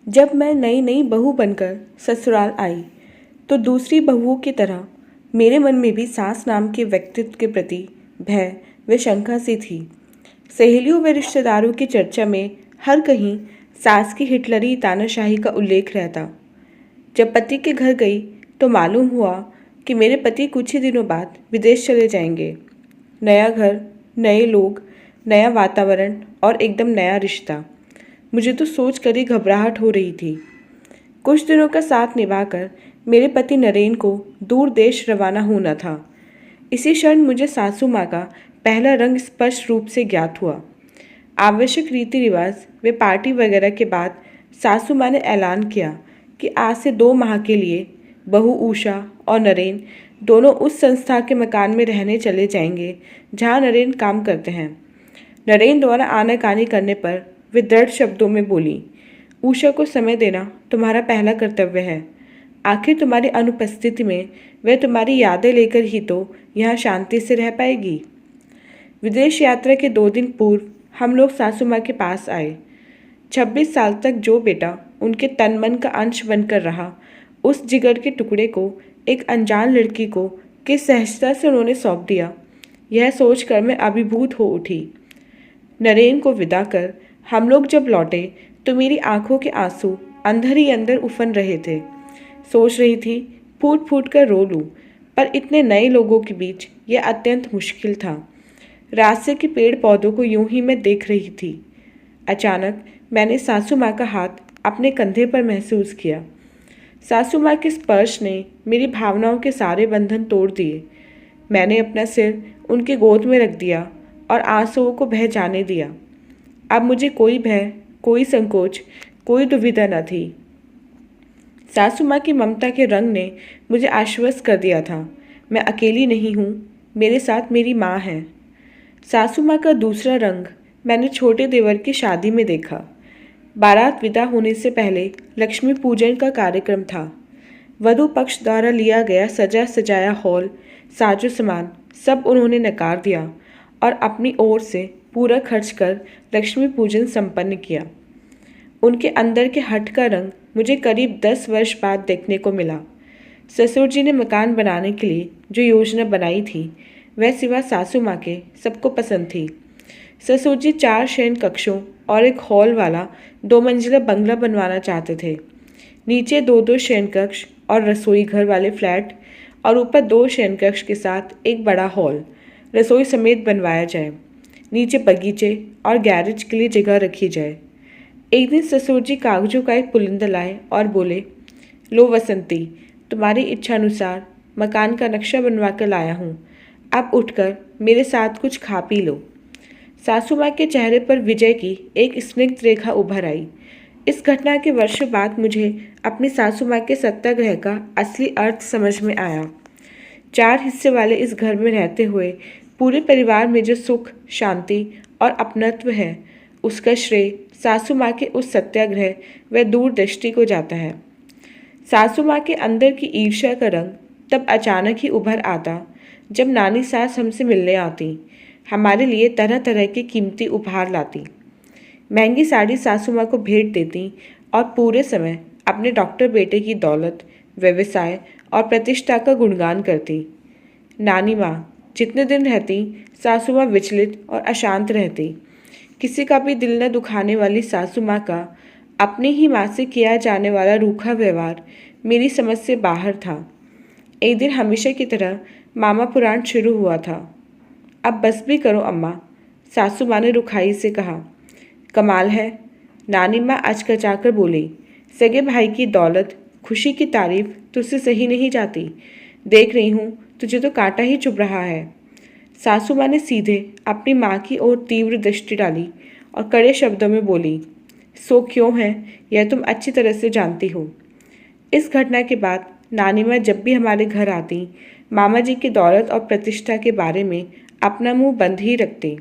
जब मैं नई नई बहू बनकर ससुराल आई तो दूसरी बहुओं की तरह मेरे मन में भी सास नाम के व्यक्तित्व के प्रति भय व शंका सी थी। सहेलियों व रिश्तेदारों की चर्चा में हर कहीं सास की हिटलरी तानाशाही का उल्लेख रहता। जब पति के घर गई तो मालूम हुआ कि मेरे पति कुछ ही दिनों बाद विदेश चले जाएंगे। नया घर, नए लोग, नया वातावरण और एकदम नया रिश्ता। मुझे तो सोच कर ही घबराहट हो रही थी। कुछ दिनों का साथ निभाकर मेरे पति नरेन को दूर देश रवाना होना था। इसी क्षण मुझे सासू माँ का पहला रंग स्पष्ट रूप से ज्ञात हुआ। आवश्यक रीति रिवाज व पार्टी वगैरह के बाद सासू माँ ने ऐलान किया कि आज से 2 माह के लिए बहू उषा और नरेन दोनों उस संस्था के मकान में रहने चले जाएंगे जहाँ नरेन काम करते हैं। नरेन द्वारा आनाकानी करने पर वे दृढ़ शब्दों में बोली, उषा को समय देना तुम्हारा पहला कर्तव्य है। आखिर तुम्हारी अनुपस्थिति में वह तुम्हारी यादें लेकर ही तो यहाँ शांति से रह पाएगी। विदेश यात्रा के 2 दिन पूर्व हम लोग सासू माँ के पास आए। 26 साल तक जो बेटा उनके तन मन का अंश बनकर रहा, उस जिगर के टुकड़े को एक अनजान लड़की को किस सहजता से उन्होंने सौंप दिया, यह सोचकर मैं अभिभूत हो उठी। नरेन को विदा कर हम लोग जब लौटे तो मेरी आंखों के आंसू अंदर ही अंदर उफन रहे थे। सोच रही थी फूट फूट कर रो लूं, पर इतने नए लोगों के बीच यह अत्यंत मुश्किल था। रास्ते के पेड़ पौधों को यूं ही मैं देख रही थी। अचानक मैंने सासू माँ का हाथ अपने कंधे पर महसूस किया। सासू माँ के स्पर्श ने मेरी भावनाओं के सारे बंधन तोड़ दिए। मैंने अपना सिर उनके गोद में रख दिया और आंसुओं को बह जाने दिया। अब मुझे कोई भय, कोई संकोच, कोई दुविधा न थी। सासू माँ की ममता के रंग ने मुझे आश्वस्त कर दिया था। मैं अकेली नहीं हूँ, मेरे साथ मेरी माँ है। सासू माँ का दूसरा रंग मैंने छोटे देवर की शादी में देखा। बारात विदा होने से पहले लक्ष्मी पूजन का कार्यक्रम था। वधू पक्ष द्वारा लिया गया सजा सजाया हॉल, साजो सामान सब उन्होंने नकार दिया और अपनी ओर से पूरा खर्च कर लक्ष्मी पूजन संपन्न किया। उनके अंदर के हठ का रंग मुझे करीब 10 वर्ष बाद देखने को मिला। ससुर जी ने मकान बनाने के लिए जो योजना बनाई थी, वह सिवा सासू माँ के सबको पसंद थी। ससुर जी 4 शयन कक्षों और एक हॉल वाला 2 मंजिला बंगला बनवाना चाहते थे। नीचे 2-2 शयन कक्ष और रसोई घर वाले फ्लैट और ऊपर 2 शयन कक्ष के साथ एक बड़ा हॉल रसोई समेत बनवाया जाए। नीचे बगीचे और गैरेज के लिए जगह रखी जाए। एक दिन ससुर जी कागजों का एक पुलिंदा लाए और बोले, लो वसंती, तुम्हारी इच्छा अनुसार मकान का नक्शा बनवा कर लाया हूँ। अब उठकर मेरे साथ कुछ खा पी लो। सासू माँ के चेहरे पर विजय की एक स्निग्ध रेखा उभर आई। इस घटना के वर्षों बाद मुझे अपनी सासू माँ के सत्याग्रह का असली अर्थ समझ में आया। 4 हिस्से वाले इस घर में रहते हुए पूरे परिवार में जो सुख, शांति और अपनत्व है, उसका श्रेय सासू माँ के उस सत्याग्रह व दूरदृष्टि को जाता है। सासू माँ के अंदर की ईर्ष्या का रंग तब अचानक ही उभर आता जब नानी सास हमसे मिलने आती, हमारे लिए तरह तरह के कीमती उपहार लाती। महंगी साड़ी सासू माँ को भेंट देती और पूरे समय अपने डॉक्टर बेटे की दौलत, व्यवसाय और प्रतिष्ठा का गुणगान करती। नानी माँ जितने दिन रहती, सासू माँ विचलित और अशांत रहती। किसी का भी दिल न दुखाने वाली सासू माँ का अपनी ही माँ से किया जाने वाला रूखा व्यवहार मेरी समझ से बाहर था। एक दिन हमेशा की तरह मामा पुराण शुरू हुआ था। अब बस भी करो अम्मा, सासू माँ ने रुखाई से कहा। कमाल है, नानी माँ अचकचाकर बोली, सगे भाई की दौलत, खुशी की तारीफ तुझसे सही नहीं जाती। देख रही हूँ तुझे तो कांटा ही चुभ रहा है। सासू माँ ने सीधे अपनी माँ की ओर तीव्र दृष्टि डाली और कड़े शब्दों में बोली, सो क्यों है यह तुम अच्छी तरह से जानती हो। इस घटना के बाद नानी माँ जब भी हमारे घर आती, मामा जी की दौलत और प्रतिष्ठा के बारे में अपना मुंह बंद ही रखती।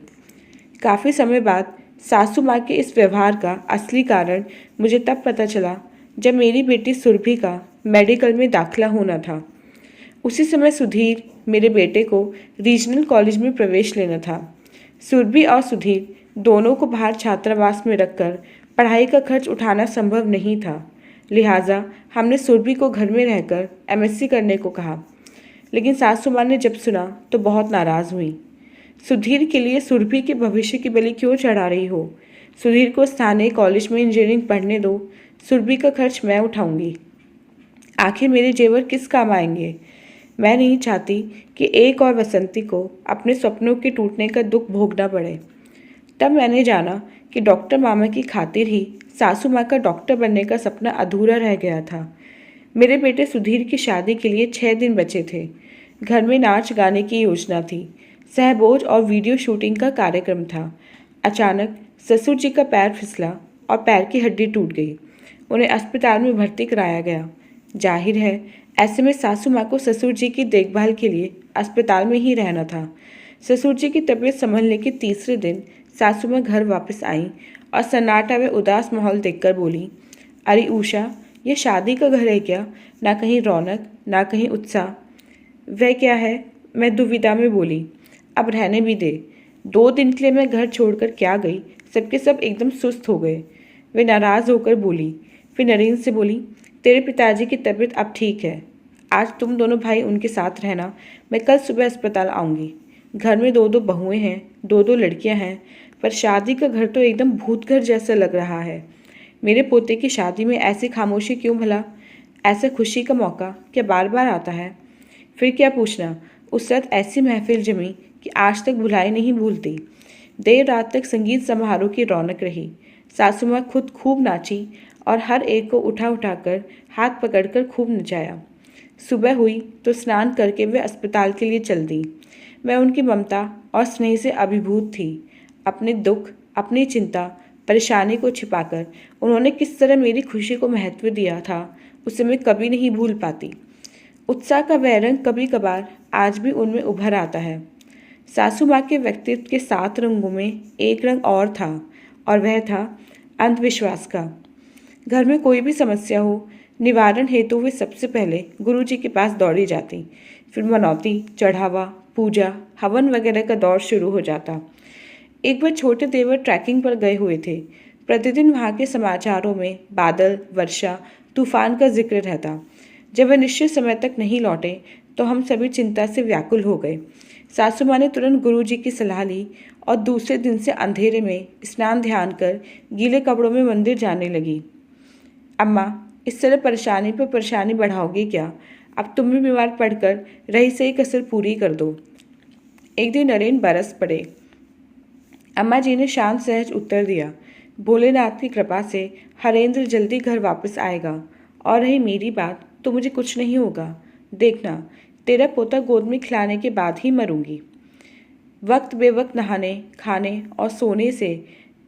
काफ़ी समय बाद सासू माँ के इस व्यवहार का असली कारण मुझे तब पता चला जब मेरी बेटी सुरभि का मेडिकल में दाखिला होना था। उसी समय सुधीर मेरे बेटे को रीजनल कॉलेज में प्रवेश लेना था। सुरभि और सुधीर दोनों को बाहर छात्रावास में रखकर पढ़ाई का खर्च उठाना संभव नहीं था, लिहाजा हमने सुरभि को घर में रहकर एमएससी करने को कहा। लेकिन सासू माँ ने जब सुना तो बहुत नाराज़ हुई। सुधीर के लिए सुरभि के भविष्य की बलि क्यों चढ़ा रही हो? सुधीर को स्थानीय कॉलेज में इंजीनियरिंग पढ़ने दो, सुरभि का खर्च मैं उठाऊंगी। आखिर मेरे जेवर किस काम आएंगे? मैं नहीं चाहती कि एक और बसंती को अपने सपनों के टूटने का दुख भोगना पड़े। तब मैंने जाना कि डॉक्टर मामा की खातिर ही सासू माँ का डॉक्टर बनने का सपना अधूरा रह गया था। मेरे बेटे सुधीर की शादी के लिए 6 दिन बचे थे। घर में नाच गाने की योजना थी, सहभोज और वीडियो शूटिंग का कार्यक्रम था। अचानक ससुर जी का पैर फिसला और पैर की हड्डी टूट गई। उन्हें अस्पताल में भर्ती कराया गया। जाहिर है ऐसे में सासू माँ को ससुर जी की देखभाल के लिए अस्पताल में ही रहना था। ससुर जी की तबीयत संभलने के तीसरे दिन सासू माँ घर वापस आईं और सन्नाटा व उदास माहौल देखकर बोली, अरे उषा, ये शादी का घर है क्या? ना कहीं रौनक, ना कहीं उत्साह। वह क्या है? मैं दुविधा में बोली। अब रहने भी दे। 2 दिन के लिए मैं घर छोड़कर क्या गई, सबके सब एकदम सुस्त हो गए। वे नाराज़ होकर बोली। फिर नरेंद्र से बोली, तेरे पिताजी की तबीयत अब ठीक है, आज तुम दोनों भाई उनके साथ रहना, मैं कल सुबह अस्पताल आऊँगी। घर में 2-2 बहुएं हैं, 2-2 लड़कियां हैं, पर शादी का घर तो एकदम भूत घर जैसा लग रहा है। मेरे पोते की शादी में ऐसी खामोशी क्यों भला? ऐसा खुशी का मौका क्या बार बार आता है? फिर क्या पूछना, उस रात ऐसी महफिल जमी कि आज तक भुलाई नहीं भूलती। देर रात तक संगीत समारोह की रौनक रही। सासू माँ खुद खूब नाची और हर एक को उठा उठाकर हाथ पकड़कर खूब नचाया। सुबह हुई तो स्नान करके वे अस्पताल के लिए चल दी। मैं उनकी ममता और स्नेह से अभिभूत थी। अपने दुख, अपनी चिंता, परेशानी को छिपाकर उन्होंने किस तरह मेरी खुशी को महत्व दिया था, उसे मैं कभी नहीं भूल पाती। उत्साह का वह रंग कभी कभार आज भी उनमें उभर आता है। सासू माँ के व्यक्तित्व के 7 रंगों में एक रंग और था, और वह था अंधविश्वास का। घर में कोई भी समस्या हो, निवारण हेतु वे सबसे पहले गुरुजी के पास दौड़ी जाती। फिर मनौती, चढ़ावा, पूजा, हवन वगैरह का दौर शुरू हो जाता। एक बार छोटे देवर ट्रैकिंग पर गए हुए थे। प्रतिदिन वहाँ के समाचारों में बादल, वर्षा, तूफान का जिक्र रहता। जब वह निश्चित समय तक नहीं लौटे तो हम सभी चिंता से व्याकुल हो गए। सासू माँ ने तुरंत गुरुजी की सलाह ली और दूसरे दिन से अंधेरे में स्नान ध्यान कर गीले कपड़ों में मंदिर जाने लगी। अम्मा, इस तरह परेशानी पर परेशानी बढ़ाओगी क्या? अब तुम भी बीमार पड़कर रही सही कसर पूरी कर दो। एक दिन नरेन बरस पड़े। अम्मा जी ने शांत सहज उत्तर दिया, भोलेनाथ की कृपा से हरेंद्र जल्दी घर वापस आएगा, और रही मेरी बात तो मुझे कुछ नहीं होगा। देखना, तेरा पोता गोद में खिलाने के बाद ही मरूंगी। वक्त बेवक्त नहाने, खाने और सोने से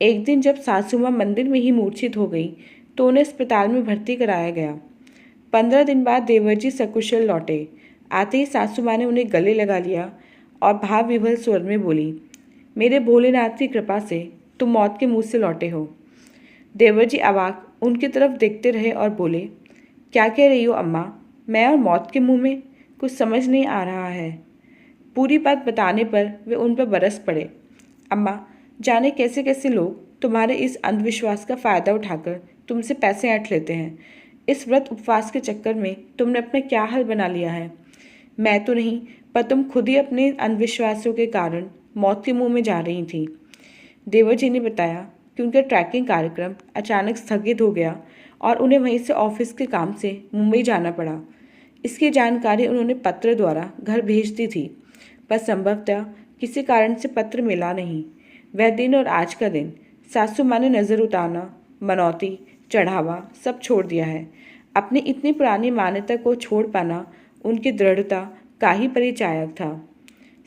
एक दिन जब सासू माँ मंदिर में ही मूर्छित हो गई तो उन्हें अस्पताल में भर्ती कराया गया। 15 दिन बाद देवर जी सकुशल लौटे। आते ही सासू माँ ने उन्हें गले लगा लिया और भाव विभल स्वर में बोली, मेरे भोलेनाथ की कृपा से तुम मौत के मुंह से लौटे हो। देवर जी अवाक उनकी तरफ देखते रहे और बोले, क्या कह रही हो अम्मा? मैं और मौत के मुंह में? कुछ समझ नहीं आ रहा है। पूरी बात बताने पर वे उन पर बरस पड़े। अम्मा, जाने कैसे कैसे लोग तुम्हारे इस अंधविश्वास का फ़ायदा उठाकर तुमसे पैसे ऐंठ लेते हैं। इस व्रत उपवास के चक्कर में तुमने अपना क्या हाल बना लिया है। मैं तो नहीं, पर तुम खुद ही अपने अंधविश्वासों के कारण मौत के मुंह में जा रही थी। देवर जी ने बताया कि उनका ट्रैकिंग कार्यक्रम अचानक स्थगित हो गया और उन्हें वहीं से ऑफिस के काम से मुंबई जाना पड़ा। इसकी जानकारी उन्होंने पत्र द्वारा घर भेज दी थी, पर संभवतः किसी कारण से पत्र मिला नहीं। वह दिन और आज का दिन सासू माँ ने नज़र उतारना, मनौती, चढ़ावा सब छोड़ दिया है। अपनी इतनी पुरानी मान्यता को छोड़ पाना उनकी दृढ़ता का ही परिचायक था।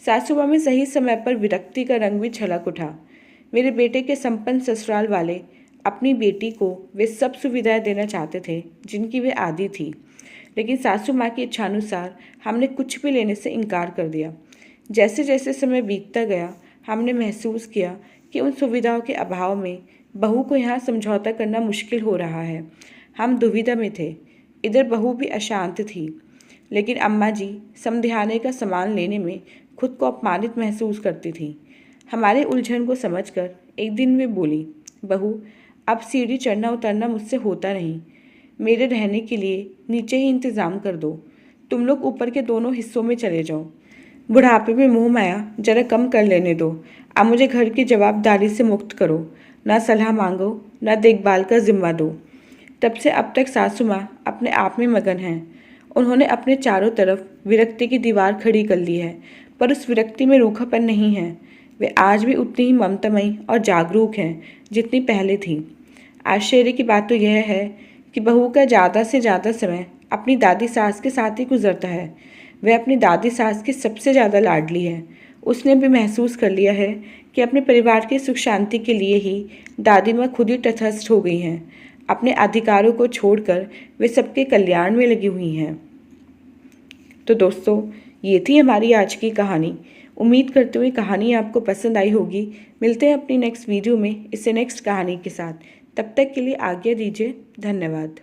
सासू माँ में सही समय पर विरक्ति का रंग भी छलक उठा। मेरे बेटे के संपन्न ससुराल वाले अपनी बेटी को वे सब सुविधाएं देना चाहते थे जिनकी वे आदी थी, लेकिन सासू माँ की इच्छानुसार हमने कुछ भी लेने से इनकार कर दिया। जैसे जैसे समय बीतता गया हमने महसूस किया कि उन सुविधाओं के अभाव में बहू को यहाँ समझौता करना मुश्किल हो रहा है। हम दुविधा में थे। इधर बहू भी अशांत थी, लेकिन अम्मा जी समधियाने का सामान लेने में खुद को अपमानित महसूस करती थी। हमारे उलझन को समझकर एक दिन वे बोली, बहू, अब सीढ़ी चढ़ना उतरना मुझसे होता नहीं। मेरे रहने के लिए नीचे ही इंतज़ाम कर दो। तुम लोग ऊपर के दोनों हिस्सों में चले जाओ। बुढ़ापे में मोह माया जरा कम कर लेने दो। अब मुझे घर की जवाबदारी से मुक्त करो। ना सलाह मांगो, ना देखभाल का जिम्मा दो। तब से अब तक सासू माँ अपने आप में मगन हैं। उन्होंने अपने चारों तरफ विरक्ति की दीवार खड़ी कर ली है, पर उस विरक्ति में रूखापन नहीं है। वे आज भी उतनी ही ममतामयी और जागरूक हैं जितनी पहले थी। आश्चर्य की बात तो यह है कि बहू का ज़्यादा से ज़्यादा समय अपनी दादी सास के साथ ही गुजरता है। वह अपनी दादी सास की सबसे ज़्यादा लाडली है। उसने भी महसूस कर लिया है कि अपने परिवार की सुख शांति के लिए ही दादी माँ खुद ही तटस्थ हो गई हैं। अपने अधिकारों को छोड़कर वे सबके कल्याण में लगी हुई हैं। तो दोस्तों, ये थी हमारी आज की कहानी। उम्मीद करते हुए कहानी आपको पसंद आई होगी। मिलते हैं अपनी नेक्स्ट वीडियो में इससे नेक्स्ट कहानी के साथ। तब तक के लिए आज्ञा दीजिए। धन्यवाद।